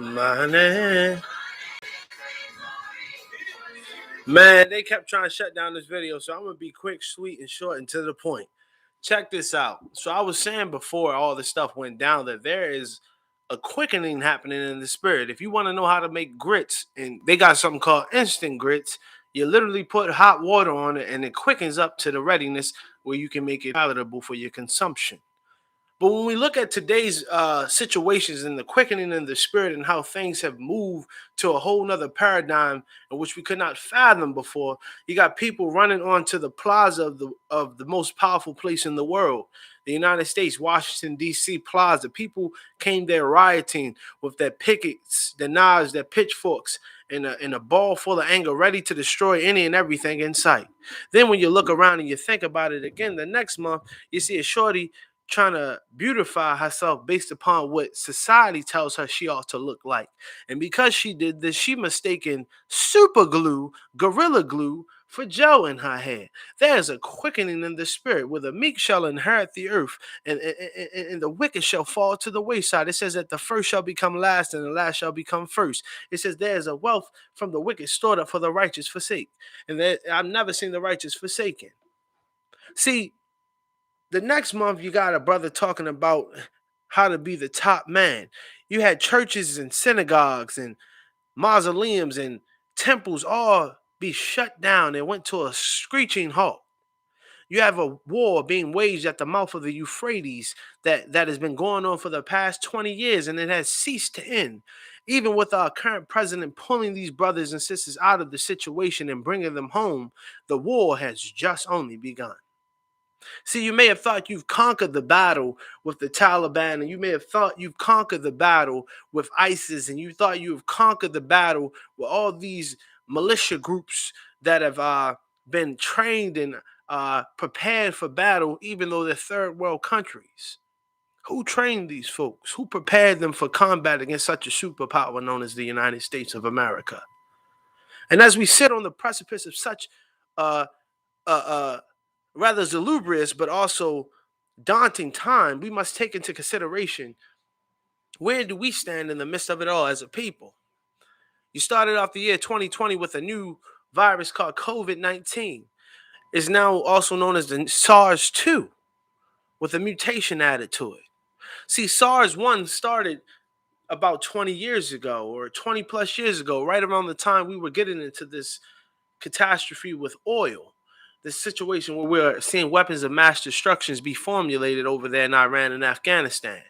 Money. Man, they kept trying to shut down this video, so I'm going to be quick, sweet, and short and to the point. Check this out. So I was saying before all this stuff went down that there is a quickening happening in the spirit. If you want to know how to make grits, and they got something called instant grits, you literally put hot water on it and it quickens up to the readiness where you can make it palatable for your consumption. But when we look at today's situations and the quickening in the spirit and how things have moved to a whole nother paradigm in which we could not fathom before, you got people running onto the plaza of the most powerful place in the world, the United States, Washington, D.C. plaza. People came there rioting with their pickets, their knives, their pitchforks, and a ball full of anger, ready to destroy any and everything in sight. Then when you look around and you think about it again, the next month, you see a shorty trying to beautify herself based upon what society tells her she ought to look like. And because she did this, she mistaken super glue, gorilla glue, for gel in her hair. There's a quickening in the spirit where the meek shall inherit the earth and the wicked shall fall to the wayside. It says that the first shall become last and the last shall become first. It says there's a wealth from the wicked stored up for the righteous forsake. And I've never seen the righteous forsaken. See, the next month, you got a brother talking about how to be the top man. You had churches and synagogues and mausoleums and temples all be shut down and went to a screeching halt. You have a war being waged at the mouth of the Euphrates that has been going on for the past 20 years, and it has ceased to end. Even with our current president pulling these brothers and sisters out of the situation and bringing them home, the war has just only begun. See, you may have thought you've conquered the battle with the Taliban, and you may have thought you've conquered the battle with ISIS, and you thought you've conquered the battle with all these militia groups that have been trained and prepared for battle, even though they're third world countries. Who trained these folks? Who prepared them for combat against such a superpower known as the United States of America? And as we sit on the precipice of such rather salubrious but also daunting time, we must take into consideration, where do we stand in the midst of it all as a people? You started off the year 2020 with a new virus called COVID-19. It's now also known as the SARS-2 with a mutation added to it. See, SARS-1 started about 20 years ago or 20 plus years ago, right around the time we were getting into this catastrophe with oil. This situation where we're seeing weapons of mass destruction be formulated over there in Iran and Afghanistan.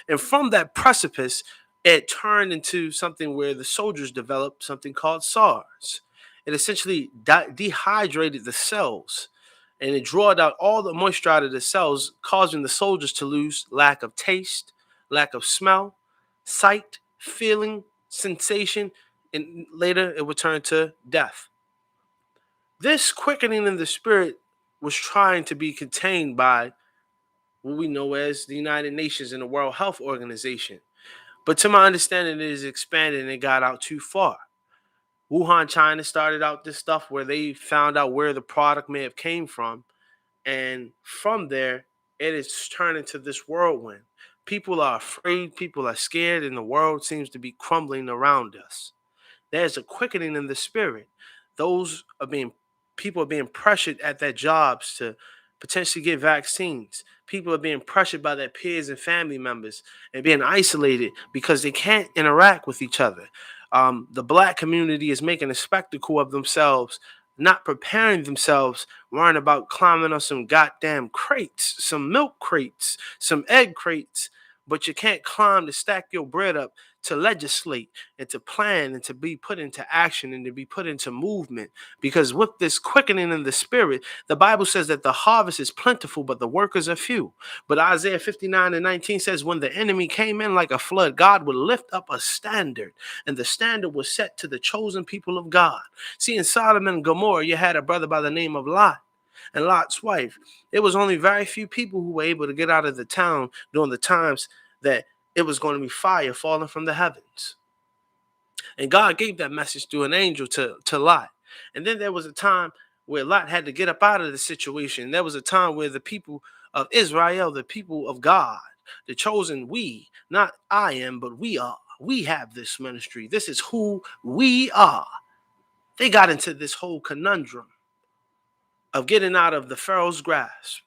And from that precipice, it turned into something where the soldiers developed something called SARS. It essentially dehydrated the cells, and it drawed out all the moisture out of the cells, causing the soldiers to lose lack of taste, lack of smell, sight, feeling, sensation, and later it would turn to death. This quickening in the spirit was trying to be contained by what we know as the United Nations and the World Health Organization. But to my understanding, it is expanded and it got out too far. Wuhan, China started out this stuff where they found out where the product may have came from. And from there, it is turned into this whirlwind. People are afraid, people are scared, and the world seems to be crumbling around us. There's a quickening in the spirit. People are being pressured at their jobs to potentially get vaccines. People are being pressured by their peers and family members and being isolated because they can't interact with each other. The black community is making a spectacle of themselves, not preparing themselves, worrying about climbing on some goddamn crates, some milk crates, some egg crates, but you can't climb to stack your bread up, to legislate and to plan and to be put into action and to be put into movement. Because with this quickening in the spirit, the Bible says that the harvest is plentiful, but the workers are few. But Isaiah 59:19 says, when the enemy came in like a flood, God would lift up a standard, and the standard was set to the chosen people of God. See, in Sodom and Gomorrah, you had a brother by the name of Lot and Lot's wife. It was only very few people who were able to get out of the town during the times that it was going to be fire falling from the heavens. And God gave that message through an angel to Lot. And then there was a time where Lot had to get up out of the situation. There was a time where the people of Israel, the people of God, the chosen we, not I am, but we are. We have this ministry. This is who we are. They got into this whole conundrum of getting out of the Pharaoh's grasp.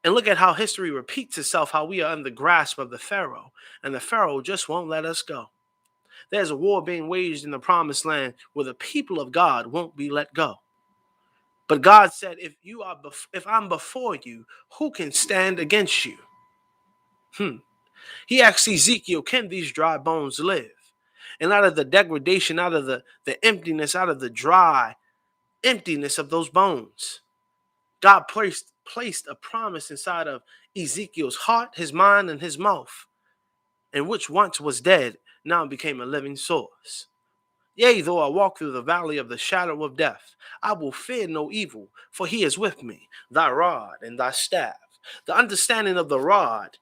And look at how history repeats itself, how we are in the grasp of the Pharaoh, and the Pharaoh just won't let us go. There's a war being waged in the promised land where the people of God won't be let go. But God said, if I'm before you, who can stand against you? He asked Ezekiel, can these dry bones live? And out of the degradation, out of the emptiness, out of the dry emptiness of those bones, God placed a promise inside of Ezekiel's heart, his mind, and his mouth, and which once was dead, now became a living source. Yea, though I walk through the valley of the shadow of death, I will fear no evil, for he is with me, thy rod and thy staff. The understanding of the rod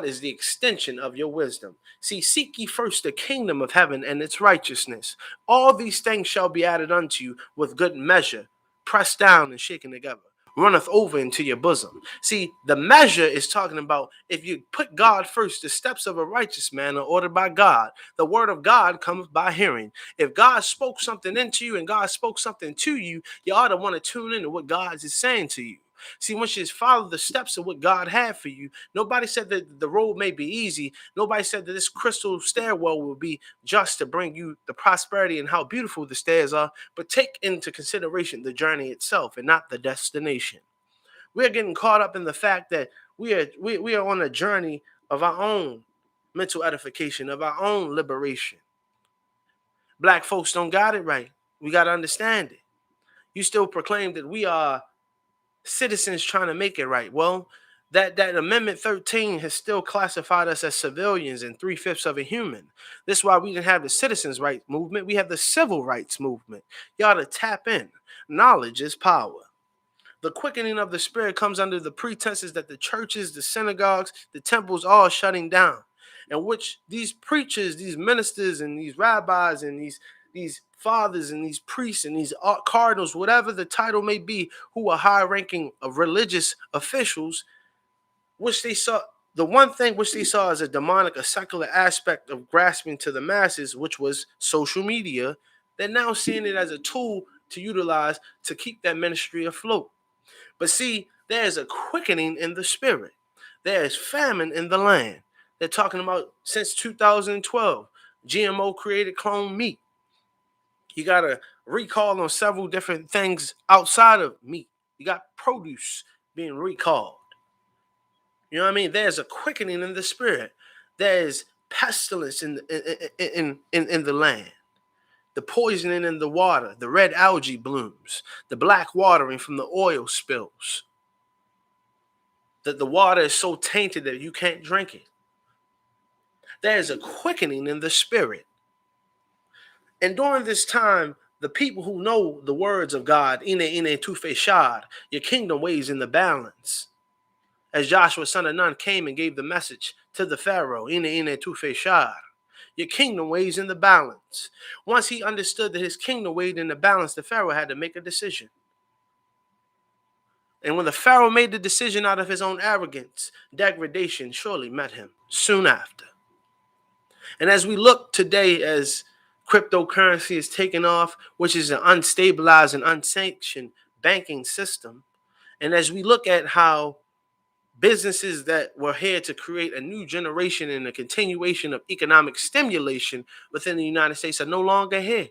is the extension of your wisdom. See, seek ye first the kingdom of heaven and its righteousness. All these things shall be added unto you with good measure, pressed down and shaken together, runneth over into your bosom. See, the measure is talking about if you put God first, the steps of a righteous man are ordered by God. The word of God comes by hearing. If God spoke something into you and God spoke something to you, you ought to want to tune into what God is saying to you. See, once you follow the steps of what God had for you, nobody said that the road may be easy. Nobody said that this crystal stairwell will be just to bring you the prosperity and how beautiful the stairs are, but take into consideration the journey itself and not the destination. We're getting caught up in the fact that we are on a journey of our own mental edification, of our own liberation. Black folks don't got it right. We got to understand it. You still proclaim that we are citizens trying to make it right. Well, that Amendment 13 has still classified us as civilians and 3/5 of a human. This is why we didn't have the citizens' rights movement. We have the civil rights movement. Y'all to tap in. Knowledge is power. The quickening of the spirit comes under the pretenses that the churches, the synagogues, the temples all shutting down, in which these preachers, these ministers, and these rabbis, and these fathers, and these priests, and these cardinals, whatever the title may be, who are high-ranking of religious officials, which they saw, the one thing which they saw as a demonic, a secular aspect of grasping to the masses, which was social media, they're now seeing it as a tool to utilize to keep that ministry afloat. But see, there's a quickening in the spirit. There is famine in the land. They're talking about since 2012, GMO created clone meat. You got a recall on several different things outside of meat. You got produce being recalled. You know what I mean? There's a quickening in the spirit. There's pestilence in the land. The poisoning in the water, the red algae blooms, the black watering from the oil spills. That the water is so tainted that you can't drink it. There is a quickening in the spirit. And during this time, the people who know the words of God, ine tufe shad, your kingdom weighs in the balance. As Joshua son of Nun came and gave the message to the Pharaoh, ine tufe shad, your kingdom weighs in the balance. Once he understood that his kingdom weighed in the balance, the Pharaoh had to make a decision. And when the Pharaoh made the decision out of his own arrogance, degradation surely met him soon after. And as we look today, as cryptocurrency is taking off, which is an unstabilized and unsanctioned banking system, and as we look at how businesses that were here to create a new generation and a continuation of economic stimulation within the United States are no longer here.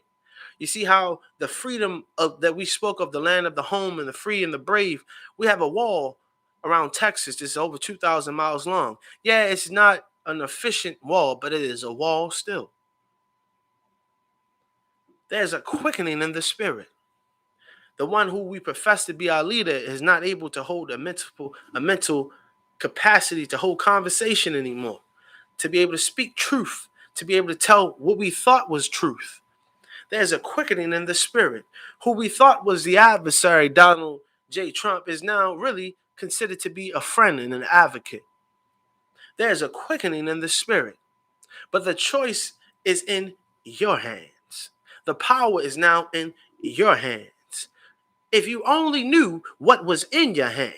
You see how the freedom of that we spoke of, the land of the home and the free and the brave, we have a wall around Texas that's over 2,000 miles long. Yeah, it's not an efficient wall, but it is a wall still. There's a quickening in the spirit. The one who we profess to be our leader is not able to hold a mental capacity to hold conversation anymore, to be able to speak truth, to be able to tell what we thought was truth. There's a quickening in the spirit. Who we thought was the adversary, Donald J. Trump, is now really considered to be a friend and an advocate. There's a quickening in the spirit. But the choice is in your hands. The power is now in your hands. If you only knew what was in your hands,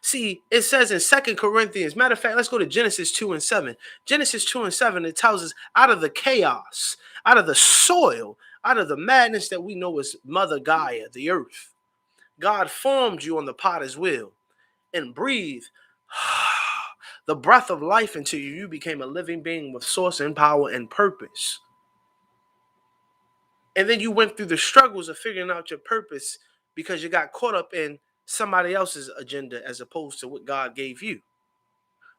See, it says in 2 Corinthians, matter of fact, let's go to Genesis 2 and 7. Genesis 2 and 7, it tells us out of the chaos, out of the soil, out of the madness that we know as Mother Gaia, the earth, God formed you on the potter's wheel and breathed the breath of life into you. You became a living being with source and power and purpose. And then you went through the struggles of figuring out your purpose because you got caught up in somebody else's agenda as opposed to what God gave you.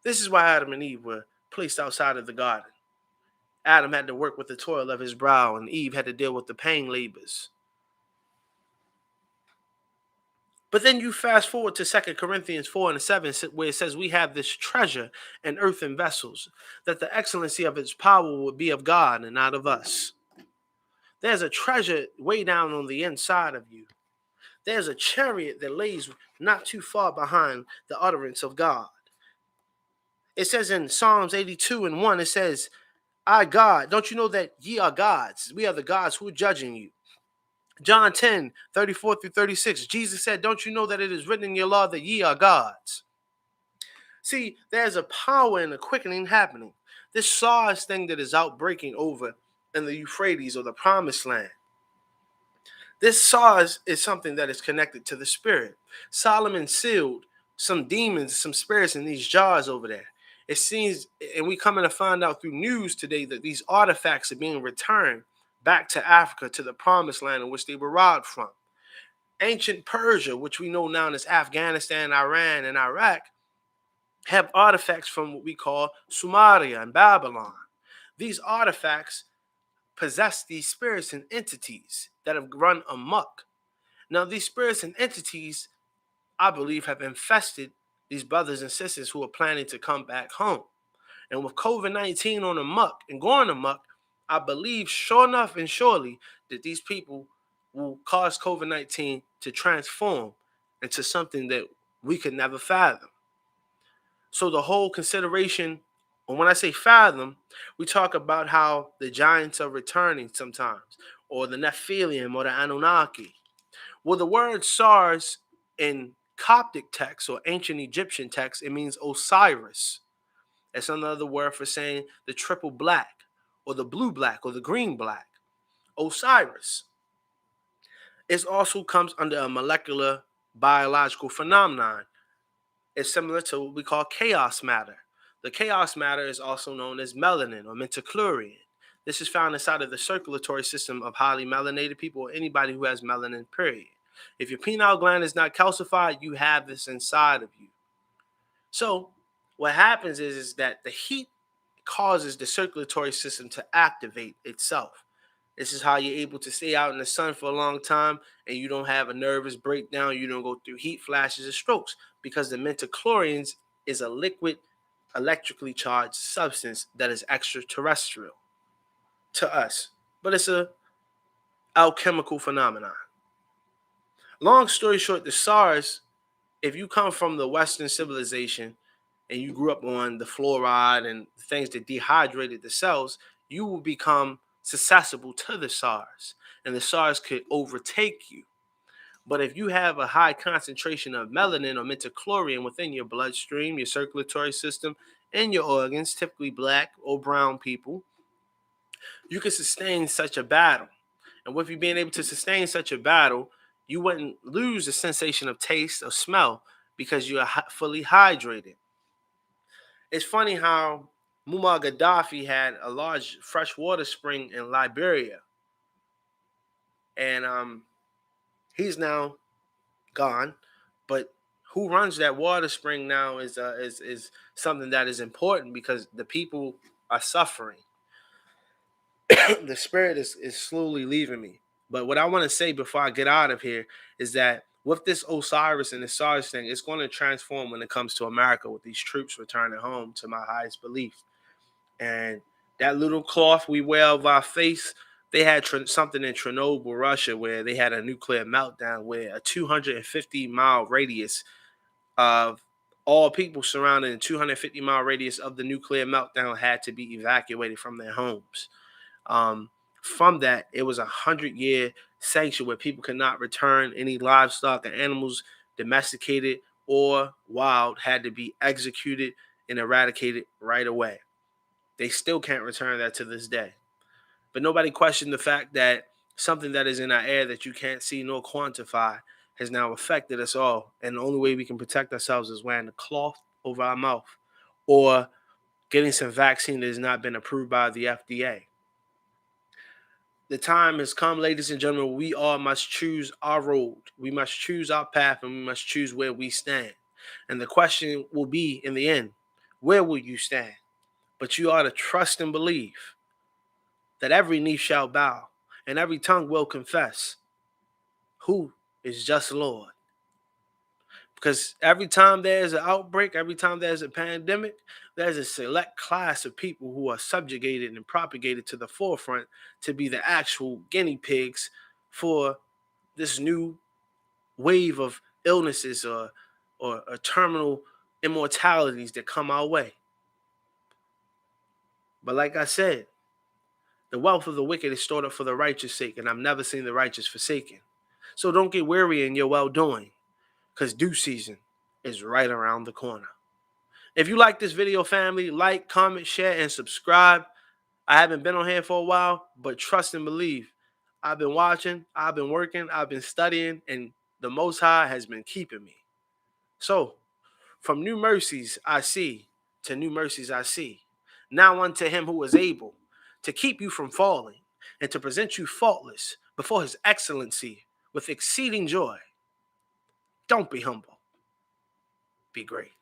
This is why Adam and Eve were placed outside of the garden. Adam had to work with the toil of his brow, and Eve had to deal with the pain labors. But then you fast forward to 2 Corinthians 4 and 7, where it says we have this treasure in earthen vessels, that the excellency of its power would be of God and not of us. There's a treasure way down on the inside of you. There's a chariot that lays not too far behind the utterance of God. It says in Psalms 82 and 1, it says, I, God, don't you know that ye are gods? We are the gods who are judging you. John 10, 34 through 36, Jesus said, don't you know that it is written in your law that ye are gods? See, there's a power and a quickening happening. This SARS thing that is outbreaking over in the Euphrates or the Promised Land. This SARS is something that is connected to the spirit. Solomon sealed some demons, some spirits in these jars over there. It seems, and we coming to find out through news today that these artifacts are being returned back to Africa, to the Promised Land in which they were robbed from. Ancient Persia, which we know now as Afghanistan, Iran, and Iraq, have artifacts from what we call Sumeria and Babylon. These artifacts possess these spirits and entities that have run amok. Now, these spirits and entities, I believe, have infested these brothers and sisters who are planning to come back home. And with COVID-19 on amok and going amok, I believe sure enough and surely that these people will cause COVID-19 to transform into something that we could never fathom. So the whole consideration, and when I say fathom, we talk about how the giants are returning sometimes, or the Nephilim or the Anunnaki. Well, the word SARS in Coptic text or ancient Egyptian text, it means Osiris. That's another word for saying the triple black, or the blue black, or the green black. Osiris. It also comes under a molecular biological phenomenon. It's similar to what we call chaos matter. The chaos matter is also known as melanin or metachlorine. This is found inside of the circulatory system of highly melanated people or anybody who has melanin, period. If your pineal gland is not calcified, you have this inside of you. So what happens is that the heat causes the circulatory system to activate itself. This is how you're able to stay out in the sun for a long time and you don't have a nervous breakdown. You don't go through heat flashes or strokes because the metachlorines is a liquid, electrically charged substance that is extraterrestrial to us. But it's a alchemical phenomenon. Long story short, the SARS, if you come from the Western civilization and you grew up on the fluoride and things that dehydrated the cells, you will become susceptible to the SARS, and the SARS could overtake you. But if you have a high concentration of melanin or metachlorine within your bloodstream, your circulatory system, and your organs, typically black or brown people, you can sustain such a battle. And with you being able to sustain such a battle, you wouldn't lose the sensation of taste or smell because you're fully hydrated. It's funny how Muammar Gaddafi had a large freshwater spring in Liberia, and he's now gone. But who runs that water spring now is something that is important because the people are suffering. The spirit is slowly leaving me. But what I want to say before I get out of here is that with this Osiris and the SARS thing, it's going to transform when it comes to America with these troops returning home, to my highest belief. And that little cloth we wear over our face, they had something in Chernobyl, Russia, where they had a nuclear meltdown where a 250-mile radius of all people surrounding a 250-mile radius of the nuclear meltdown had to be evacuated from their homes. From that, it was 100-year sanction where people could not return any livestock and animals domesticated or wild had to be executed and eradicated right away. They still can't return that to this day. But nobody questioned the fact that something that is in our air that you can't see nor quantify has now affected us all. And the only way we can protect ourselves is wearing a cloth over our mouth or getting some vaccine that has not been approved by the FDA. The time has come, ladies and gentlemen. We all must choose our road. We must choose our path, and we must choose where we stand. And the question will be, in the end, where will you stand? But you ought to trust and believe that every knee shall bow and every tongue will confess who is just Lord. Because every time there's an outbreak, every time there's a pandemic, there's a select class of people who are subjugated and propagated to the forefront to be the actual guinea pigs for this new wave of illnesses or terminal immortalities that come our way. But like I said, the wealth of the wicked is stored up for the righteous' sake, and I've never seen the righteous forsaken. So don't get weary in your well-doing, because due season is right around the corner. If you like this video, family, like, comment, share, and subscribe. I haven't been on here for a while, but trust and believe. I've been watching, I've been working, I've been studying, and the Most High has been keeping me. So, from new mercies I see to new mercies I see. Now unto him who is able to keep you from falling and to present you faultless before his excellency with exceeding joy. Don't be humble. Be great.